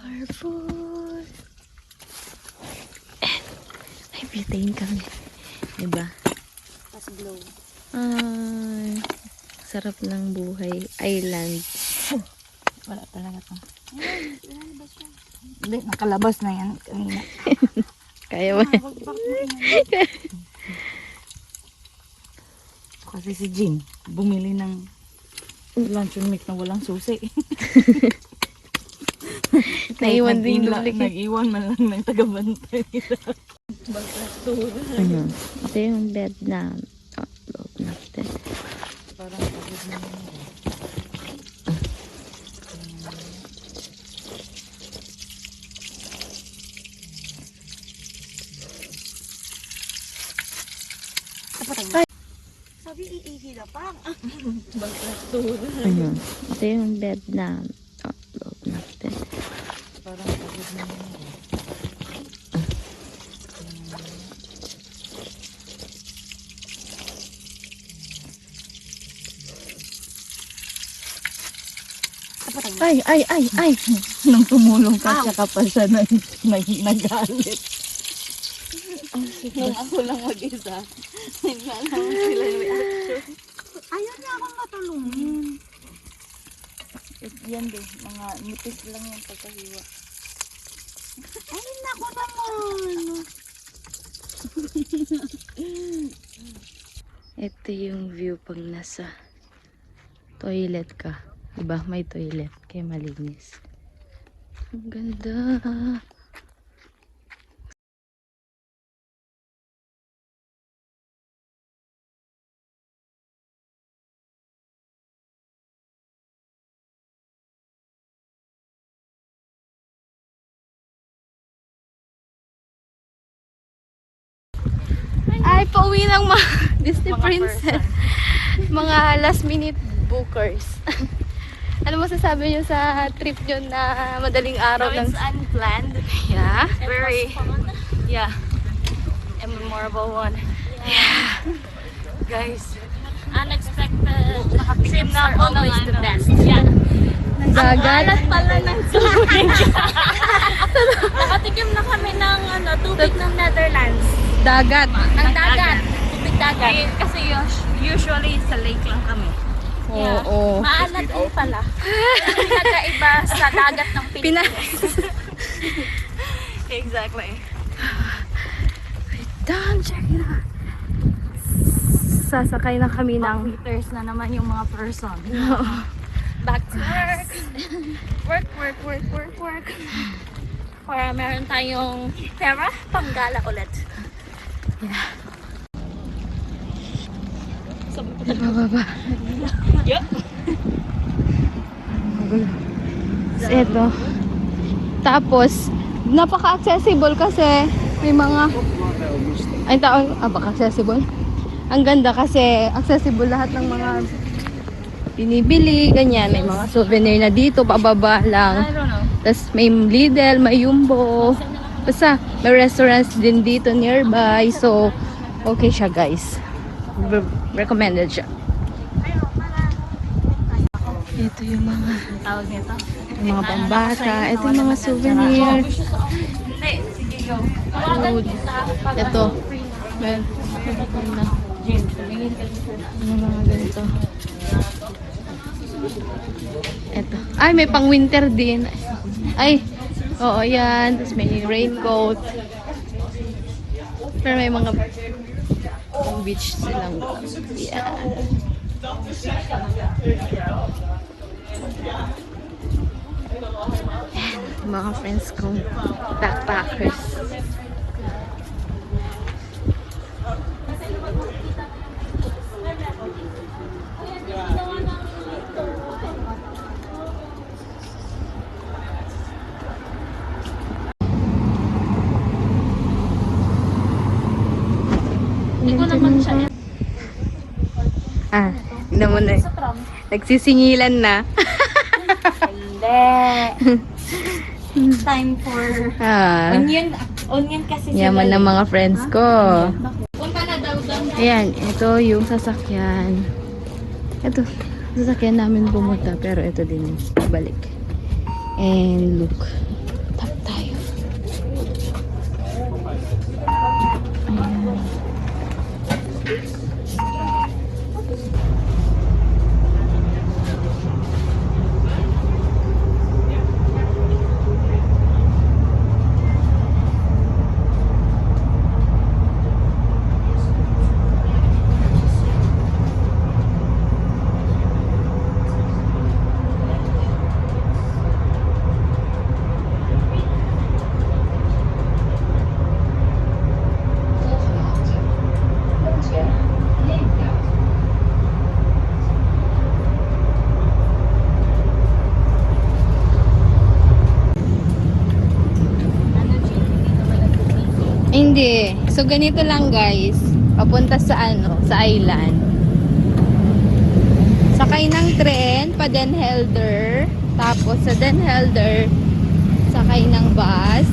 Carrefour. Ay, butane kami. Diba? Tapos glow. Ay, sarap ng buhay. Island. Wala talaga to. Hindi, nakalabas na yan kanina. Kaya mo. Kasi si Jean, bumili ng luncheon meat na walang susi. Naiwan din duplicate. Nag-iwan man lang ng tagabantay. Ano? Ito yung bed na loob natin. Parang pagod na yun. Sabi iihi na pa. Ano? Ito yung bed na loob natin. Parang pagod na yun. Ay! Nung tumulong ka, tsaka pa siya nagalit. Nung ako lang mag-isa, hindi alam sila yung reaction. Ayaw niya akong matulungin. Yan din, mga nipis lang yung pagkahiwa. Ay, naku naman! Ito yung view pag nasa toilet ka. Diba? May toilet. Kaya malinis. Ang ganda. Ay, pauwi ng mga Disney princess. Mga last minute bookers. Ano masasabi niyo sa trip niyo na madaling araw So, it's unplanned. Yeah. Very, yeah, a memorable one. Yeah. Guys, unexpected trip na always the best. Yeah. Dagat. Alat pala ng tubig. Nakatikim na kami ng tubig ng Netherlands. Dagat. Ng dagat. Tubig dagat. Kasi usually sa lake lang kami. Oo. Maalat din pala. Pinagkaiba sa dagat ng Pilipinas. Exactly. Damn, check it out. Sasakay na kami ng Meters na naman yung mga person. Back to work. Para meron tayong pera, panggala ulit. Yeah. Baba. Yup. So, eto. Tapos, napaka-accessible kasi may mga ay tao, baka accessible. Ang ganda kasi accessible lahat ng mga binibili, ganyan. May mga souvenir na dito, pababa lang. I don't know. Tapos may Lidl, may Jumbo. Basta may restaurants din dito nearby. So, okay siya guys. Recommended siya. Ito yung mga Tawag nito. pambata. Ito yung mga souvenir. Hindi, sige go. Food. Ito. Well, yung mga ganito. Ito. Ay, may pang winter din. Ay, oo yan. Tapos may raincoat. Pero may mga pang beach silang. Yan. Mga friends kong backpackers. Hindi ko naman siya. Tignan mo na. Nagsisingilan na. Hindi. Time for onion kasi sila. Yaman ng mga friends ko. Punta na daw doon. Ayan, ito yung sasakyan. Ito, sasakyan namin pumunta pero ito din yung balik. And look. Hindi. So, ganito lang guys. Papunta sa sa island. Sakay ng tren, pa Den Helder. Tapos sa Den Helder, sakay ng bus.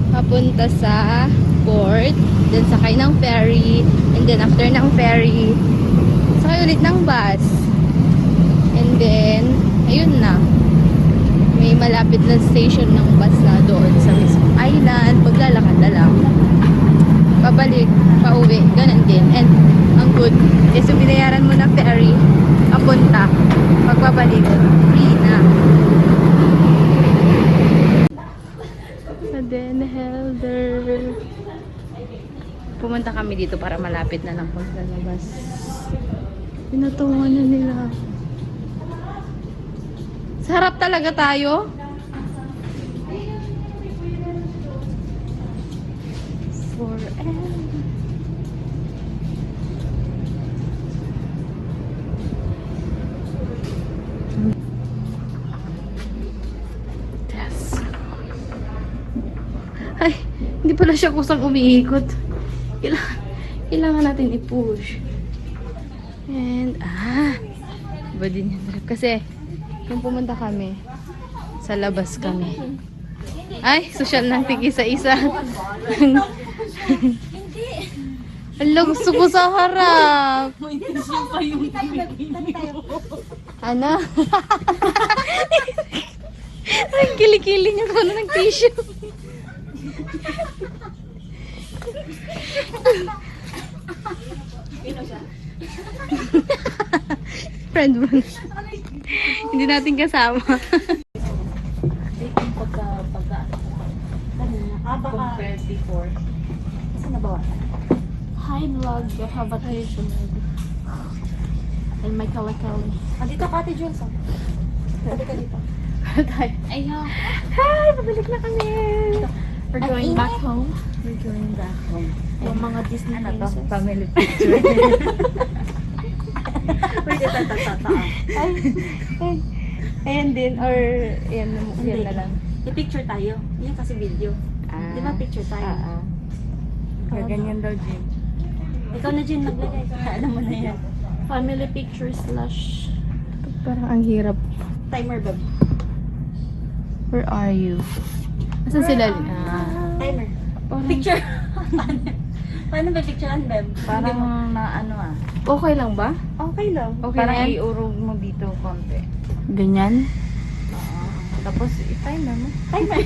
Papunta sa port. Then sakay ng ferry. And then after ng ferry, sakay ulit ng bus. And then, ayun na. May malapit na station ng bus na doon sa mismong island. Paglalakad na lang. Pabalik, pauwi, ganun din. And ang good is yung binayaran mo na ferry, papunta, pagpabalik, free na. Sa Den Helder. Pumunta kami dito para malapit na lang paglalabas. Pinatungan na nila. Sarap talaga tayo. Forever. Yes. Ay, hindi pala siya kusang umiikot. Kailangan natin i-push. And, iba din yung trip. Kasi, nung pumunta kami, sa labas kami. Ay, social ng tig-isa-isa. Hala, gusto ko sa harap. May tissue pa yung Ano? Ay, kilikili niya ko na ng tissue. Friend mo. Hindi natin kasama. Compared before. Kasi nabawasan. Hi vlog, I have a tissue. And my kawakali. Dito ka, Ate Jules. Pwede ka dito. Ayaw. Hi! Pabalik na kami! We're going back home. We're going back home. Yung mga Disney Ano to? princess. Family picture. Pwede tatatata. Ayan din, or yan na lang. I-picture tayo. Yan kasi video. Di ba picture tayo? Ganyan daw, Jim. Ikaw na Jen maglagay. Alam mo na yan. Family picture slash Parang ang hirap. timer bab. Where are you? Asan sila? Timer. Picture. Paano ba picturean bab? Parang na ano Okay lang ba? Okay lang. Okay Parang na yan? iurog mo dito konti. Ganyan? Tapos i-timer mo. Timer.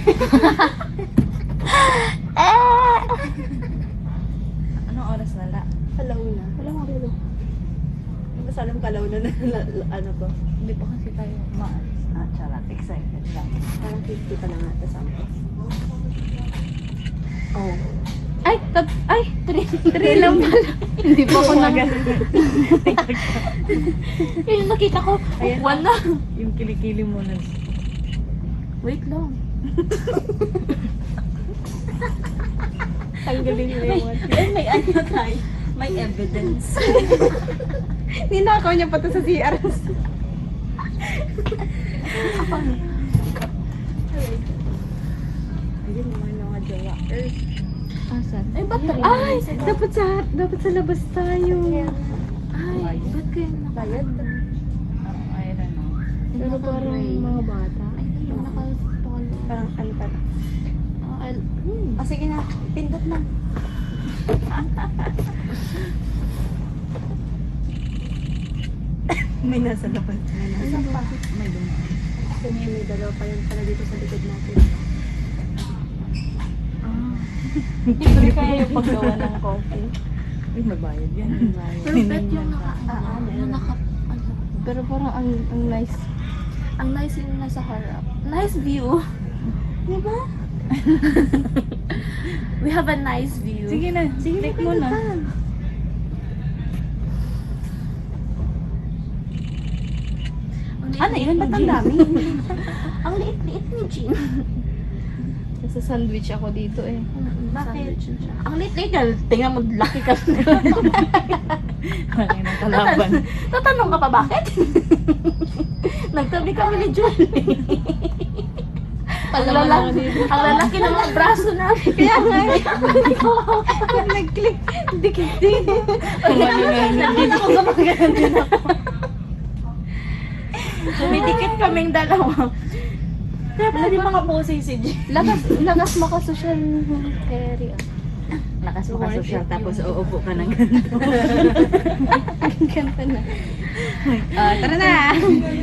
Anong oras na la? Kalaw na. Wala mo kalaw. Mas alam kalaw na ano ko. Hindi pa kasi tayo maalis. Charot. Excited lang. Parang 50 pa lang ata sa akin. Oh. Ay! Ay! 3 lang pala. Hindi pa ako nag... Yung nakita ko, Ayan. 1 na. Yung kilikili mo na. Wait lang. Tanggalin mo yung watch. May ano tayo. May evidence. Ninakaw niya pa to sa CR. Ayun naman mga jowa. Asan? Ay, battery. Ay! Dapat sa labas tayo. Ay, ba't kayo nakayad? I don't know. Pero parang mga bata. Ay, yung nakapal. Parang ano pa. Sige na, pindot na. May nasa labas. May nasa pa. May dumaan. Kasi may dalawa pa yun pala dito sa likod natin. Hindi kaya yung paggawa ng coffee. Uy, mabayad yan. Perfect yung naka, Pero parang ang nice. ang nice yung nasa harap. Nice view. Diba? We have a nice view. Sige na. Click mo na. Ano yun? Ba't ang dami? Ang liit-liit ni Jean. Nasa sandwich ako dito eh. Bakit? Ang liit-liit yan. Tingnan mo, laki ka. Wala yung kalaban. Tatanong ka pa bakit? Nagtabi kami ni Julie. Kapal naman ako dito. Ang lalaki ng mga braso namin. Kaya nga eh. Pag nag-click, dikit din. Nakita ko gumagana din ako. Dumidikit kaming dalawa. Kaya pala di makaposing si Jay. Lakas makasosyal carry. Lakas makasosyal tapos uupo ka ng ganito. Ang ganda na. Tara na!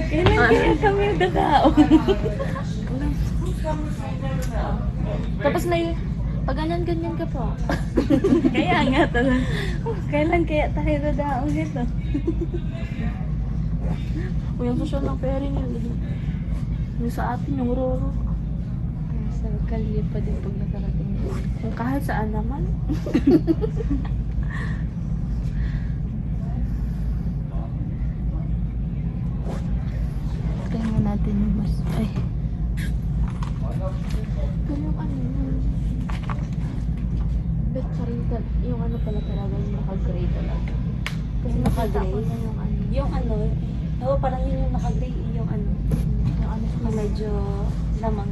Kailan kami yung dadao? Tapos may pag ganyan ka pa. Kaya nga talaga. Kailan kaya tayo dadaong dito? O yung social ng ferry nila. Yung sa atin, yung Roro. Sa kalye pa din pag nakarating doon. Kung kahit saan naman. Tingnan natin yung mas... Ay. Pero yung ano, bet pa rin yung ano pala talaga, yung naka-gray talaga. Kasi nakita ko na yung ano. Yung ano, oo, parang yun yung naka-gray, yung ano, na medyo lamang.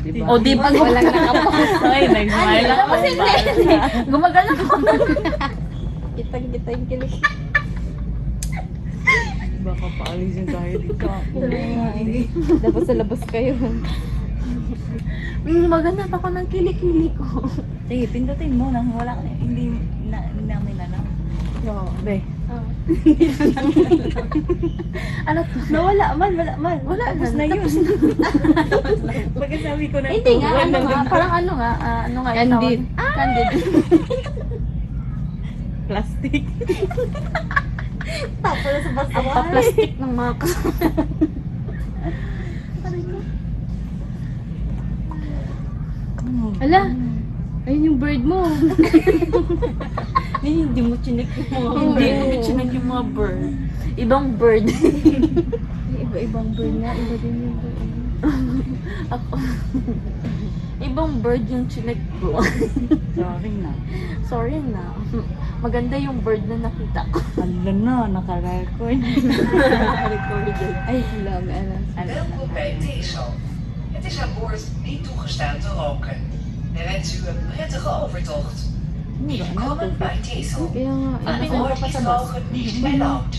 Diba? O, di ba? Walang nakapost. Ay, nag-smile lang ako. Kasi hindi. Gumagala ko. Kitang-kita yung kilig. Baka paalisin tayo dito. Dapat sa labas kayo. Maganap ako ng kilikili ko. Sige, pindutin mo nang wala hindi namin alam. Oo. Be. Ano to? Nawala man, wala man. Wala Tapos na yun. Pagkasabi ko na Hindi nga, ano nga, parang ano nga, ano nga yung Candid. tawag? Candid. Plastic. Tapos sa basta. Ang pa-plastic ng mga Ala! Ayun yung bird mo. Hindi mo chinik yung mga Oo. Hindi mo chinik yung mga bird. Ibang bird. Iba-ibang bird nga. Iba din yung bird. Ako. Ibang bird yung chinik ko. Sorry na. Sorry na. Maganda yung bird na nakita ko. Ano na, naka-record. Naka-recorded. Ay, wala. May alas. Welkom bij Teesal. Het is aan boord niet toegestaan te roken. We wensen u een prettige overtocht. Welkom bij Teesal. Kaya nga. Aan boord is roken niet erlaubt.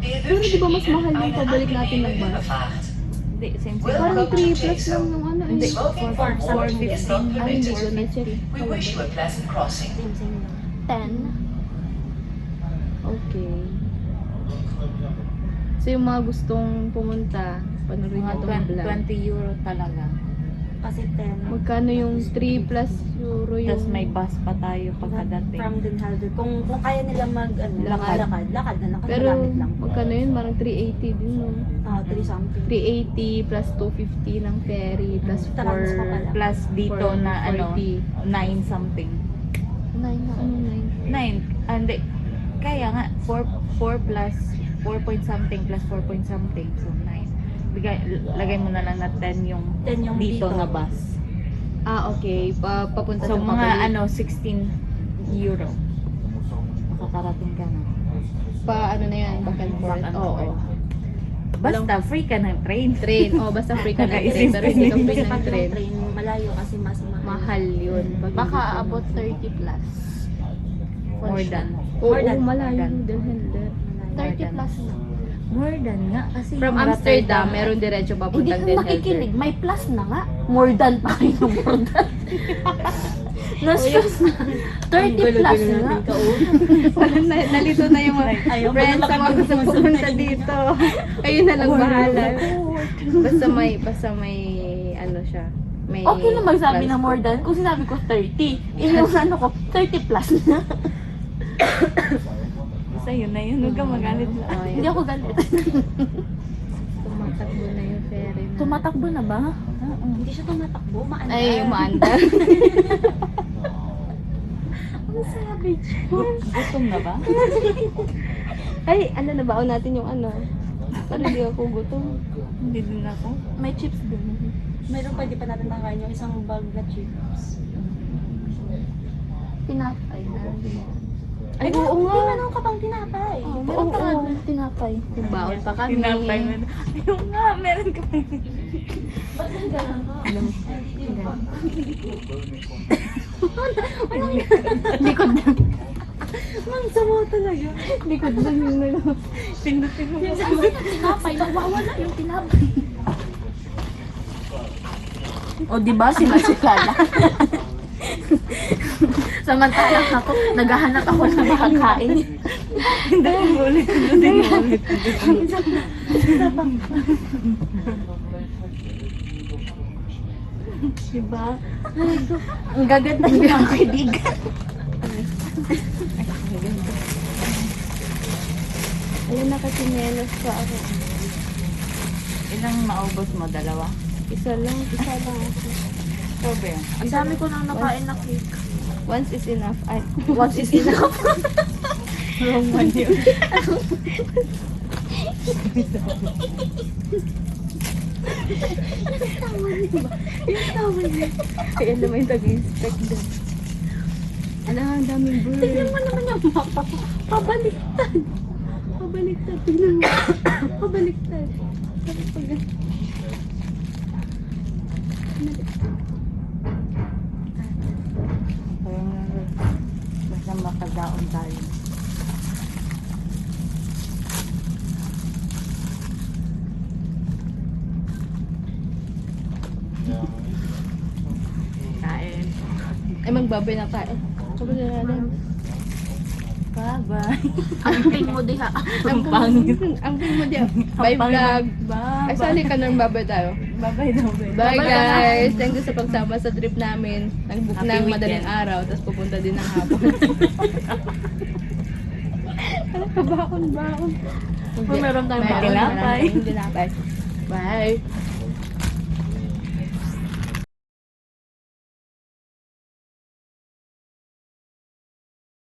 De Pero di ba mas wünschen u mahal yung eine pabalik natin angenehme ng bus? binnenvaart. Hindi, same Parang Welcome 3 to plus lang Teesal. yung ano. Hindi. Smoking from board is not Ay, hindi ko permitted. na-check. We wish you a pleasant crossing. Same lang. 10. Okay. So yung mga gustong pumunta, panoorin nyo itong vlog. 20 euro talaga. Kasi 10. Magkano yung 3 plus euro yung... Tapos may bus pa tayo pagkadating. From Den Helder. Kung kaya nila mag, ano, Lakad. lakad na Pero nakagamit lang. magkano yun? Parang 380 din no? 3 something. 380 plus 250 ng ferry plus Trans pa pala. Plus dito for na ano, 40. 9 something. 9 na. Ano na yun? 9. Hindi. Kaya nga, 4 plus 4 point something plus 4 point something. So, 9. Lagay mo na lang na 10 yung 10 yung dito dito. na bus. Ah, okay. Papunta So, sa mga pabalik. ano, 16 euro. Makakarating ka na. Ano na yan? Back and forth. Back and Oo. forth. Basta free ka ng train. Train. Oh, basta free ka ng train. Nakaisip Pero hindi ka din. free Kasi ng pag train. yung train, malayo kasi mas mahal. Mahal yun. Pag Baka hindi ka abot 30 plus. For More sure. than. Oo, More than. malayo More than. yung Delhender. 30 plus na. More than nga. Kasi From yung Amsterdam, Rotterdam, meron diretso Hindi papuntang ka Delhender. makikinig. May plus na nga. More than pa kayo. More than. Na-stress na. 30 plus na. Parang nalito na yung mga Ayaw mo friends na sa mga gusto pumunta dito. Ayun na lang bahala. Basta may ano siya. May Okay na magsabi na transport. more than. Kung sinabi ko 30. Yung ano ko, 30 plus na. Basta yun na yun. Huwag ka magalit na. Oh, Hindi yan. ako galit. Tumatakbo na yung ferry na. Tumatakbo na ba? Hindi siya tumatakbo. Maanda. Ay, umaandar. Ano sabi dyan? Gutom na ba? Ay, ano na baon natin yung ano. Pero hindi ako gutom. Hindi din ako. May chips din. Mayroon pwede pa natin nakain yung isang bag na chips. Tinapay na. Ay, oo nga. Meron ka pang tinapay. Oo, Meron oo. talaga tinapay. Baon pa kami. Tinapay mo. Ayun nga, meron ka pa. Likod lang. Mang sama talaga. Likod lang yung nalo. Pindutin mo. Tinapay, nawawala yung tinapay. O, diba sila na? Samantalang ako, naghahanap ako ng makakain. Pindutin mo ulit. Pindutin mo ulit. Diba? Ang gaganda ng mga kaibigan. Ayun, nakasinelos pa ako. Ilang maubos mo? Dalawa? Isa lang ako. Sobe. Ang dami ko nang nakain na cake. Once is enough. Ay, Once is enough. Wrong one yun. kaya naman yung tag-inspect doon. Ala, ang daming bird. Tignan mo naman yung mapa ko. Pabaliktad. Pabaliktad. Tignan mo. Pabaliktad. Sabi ko gan. Basta makadaon tayo. Kain. Ay, magbabay na tayo. Sabi na natin. Bye-bye. Ang ping mo diha. Ang ping mo diyan. Bye vlog. Ay, sali ka nang babay tayo. Bye-bye daw. Bye guys! Thank you sa pagsama sa trip namin. Nag-book Happy ng weekend. madaling araw, tapos pupunta din ng hapon. Ano ka, bakon. Kung meron tayong May baon. tinapay. Tinapay. Bye!